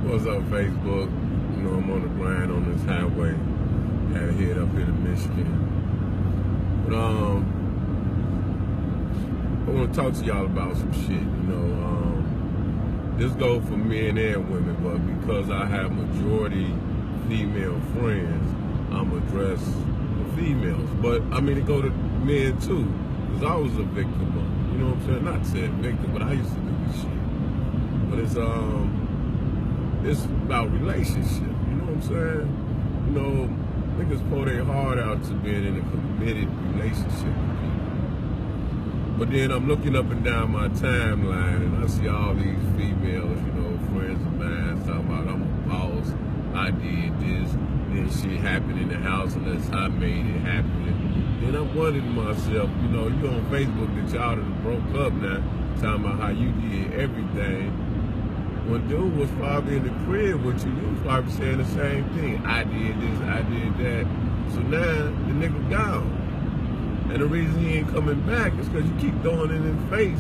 What's up, Facebook? You know, I'm on the grind on this highway. Gotta head up here to Michigan. But I want to talk to y'all about some shit. You know, this goes for men and women, but because I have majority female friends, I'm address the females. But I mean, it go to men too, because I was a victim of, you know what I'm saying? Not said victim, but I used to do this shit. But it's about relationship, you know what I'm saying? You know, niggas pour their heart out to being in a committed relationship with people. But then I'm looking up and down my timeline and I see all these females, you know, friends of mine talking about I'm a boss, I did this, then shit happened in the house unless I made it happen. Then I'm wondering to myself, you know, you on Facebook that y'all done broke up now, talking about how you did everything. When dude was probably in the crib with you, you was probably saying the same thing. I did this, I did that. So now the nigga gone. And the reason he ain't coming back is because you keep throwing in his face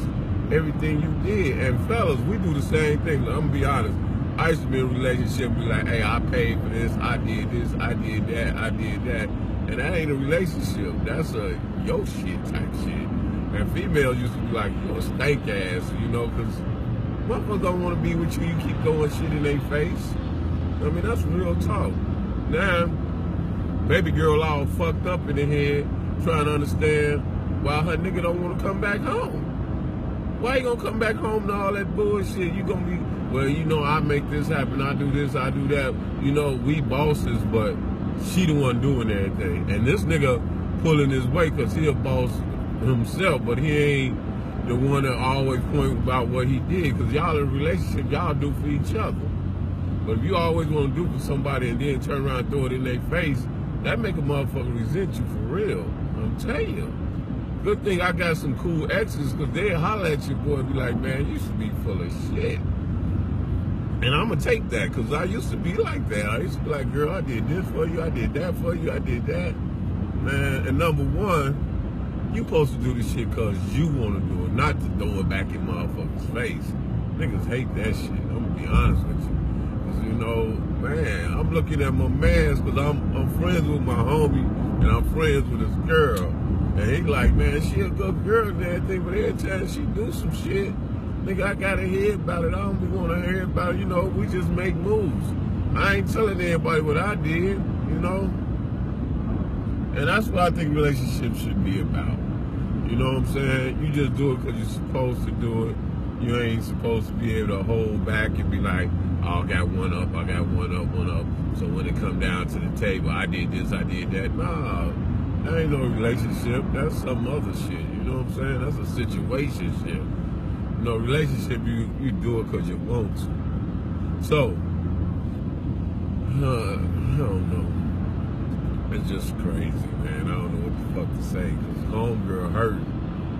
everything you did. And fellas, we do the same thing. Look, I'm gonna be honest. I used to be in a relationship, be like, hey, I paid for this, I did that, I did that. And that ain't a relationship. That's a yo shit type shit. And females used to be like, you a stank ass, you know, because motherfuckers don't want to be with you. You keep throwing shit in their face. I mean, that's real talk. Now, baby girl all fucked up in the head, trying to understand why her nigga don't want to come back home. Why you gonna come back home to all that bullshit? You gonna be, well, you know, I make this happen, I do this, I do that. You know, we bosses, but she the one doing everything. And this nigga pulling his weight because he a boss himself, but he ain't the one that always point about what he did, because y'all in a relationship, y'all do for each other. But if you always want to do for somebody and then turn around and throw it in their face, that make a motherfucker resent you for real. I'm telling you. Good thing I got some cool exes, because they'll holler at your boy and be like, man, you used to be full of shit. And I'm going to take that, because I used to be like that. I used to be like, girl, I did this for you, I did that for you, I did that. Man, and number one, you supposed to do this shit because you want to do it, not to throw it back in motherfuckers' face. Niggas hate that shit. I'm going to be honest with you. Because, you know, man, I'm looking at my mans because I'm friends with my homie and I'm friends with this girl. And he like, man, she a good girl and everything, but every time she do some shit, nigga, I got to hear about it. I don't be want to hear about it. You know, we just make moves. I ain't telling everybody what I did, you know. And that's what I think relationships should be about. You know what I'm saying? You just do it because you're supposed to do it. You ain't supposed to be able to hold back and be like, oh, I got one up, I got one up. So when it come down to the table, I did this, I did that. Nah, that ain't no relationship. That's some other shit. You know what I'm saying? That's a situationship. You know, relationship, you do it because you want to. So, I don't know. It's just crazy, man. I don't know what the fuck to say, because homegirl hurt.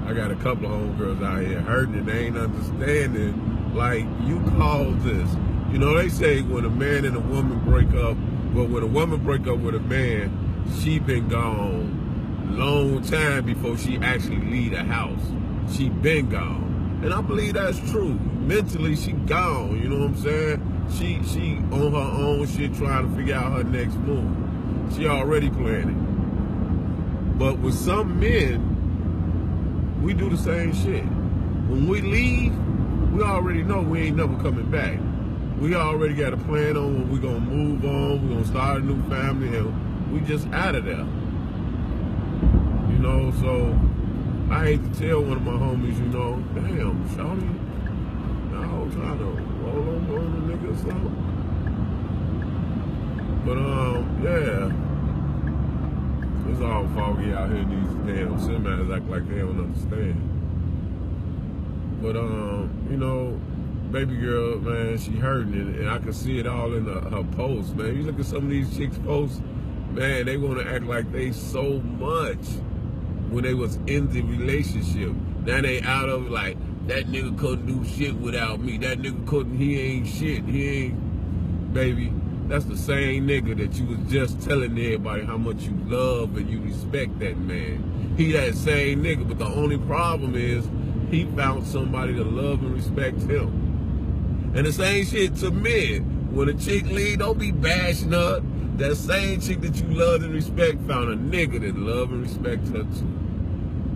I got a couple of homegirls out here hurting and they ain't understanding, like, you caused this. You know, they say when a man and a woman break up, well, when a woman break up with a man, she been gone long time before she actually leave the house. She been gone. And I believe that's true. Mentally, she gone, you know what I'm saying? She on her own shit trying to figure out her next move. She already planning. But with some men, we do the same shit. When we leave, we already know we ain't never coming back. We already got a plan on when we're gonna move on, we're gonna start a new family, and we just out of there. You know, so I hate to tell one of my homies, you know, damn, shawty, y'all trying to roll on the nigga or something. But yeah, it's all foggy out here. These damn semis act like they don't understand. But you know, baby girl, man, she hurting it, and I can see it all in her posts, man. You look at some of these chicks' posts, man, they want to act like they so much when they was in the relationship. Now they out of it like, that nigga couldn't do shit without me. That nigga couldn't, he ain't shit. He ain't, baby. That's the same nigga that you was just telling everybody how much you love and you respect that man. He that same nigga, but the only problem is he found somebody to love and respect him. And the same shit to men. when a chick leave, don't be bashing her. That same chick that you love and respect found a nigga that love and respect her too.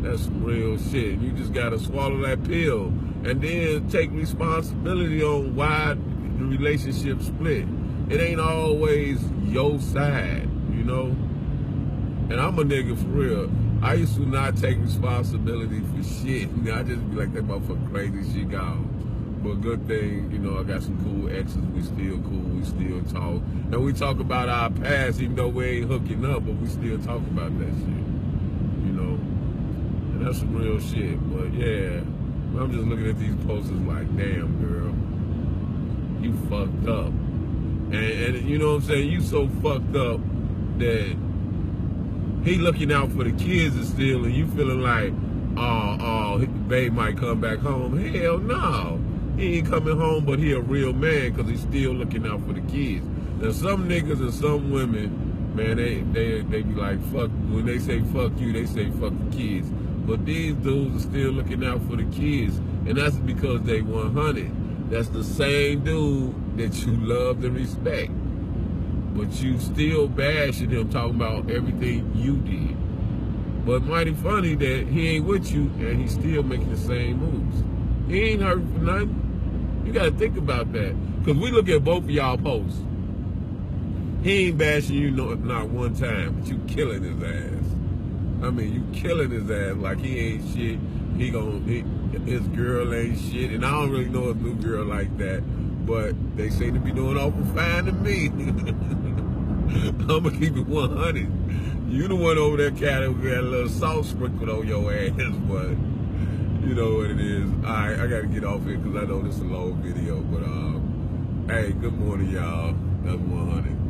That's some real shit. You just gotta swallow that pill and then take responsibility on why the relationship split. It ain't always your side, you know? And I'm a nigga for real. I used to not take responsibility for shit. I just be like, that motherfucker crazy, shit gone. But good thing, you know, I got some cool exes. We still cool. We still talk. And we talk about our past, even though we ain't hooking up, but we still talk about that shit. You know? And that's some real shit. But yeah, I'm just looking at these posters like, damn, girl, you fucked up. And you know what I'm saying? You so fucked up that he looking out for the kids and still, and you feeling like, oh, babe might come back home. Hell no. He ain't coming home, but he a real man because he's still looking out for the kids. Now, some niggas and some women, man, they be like, fuck, when they say fuck you, they say fuck the kids. But these dudes are still looking out for the kids, and that's because they 100. That's the same dude that you love and respect. But you still bashing him, talking about everything you did. But mighty funny that he ain't with you and he's still making the same moves. He ain't hurt for nothing. You gotta think about that. Cause we look at both of y'all posts. He ain't bashing you not one time, but you killing his ass. I mean, you killing his ass like he ain't shit. His girl ain't shit. And I don't really know his new girl like that. But they seem to be doing awful fine to me. I'm gonna keep it 100. You the one over there, cat, who got a little salt sprinkled on your ass, but you know what it is. All right, I gotta get off here because I know this is a long video. But hey, good morning, y'all. That's 100.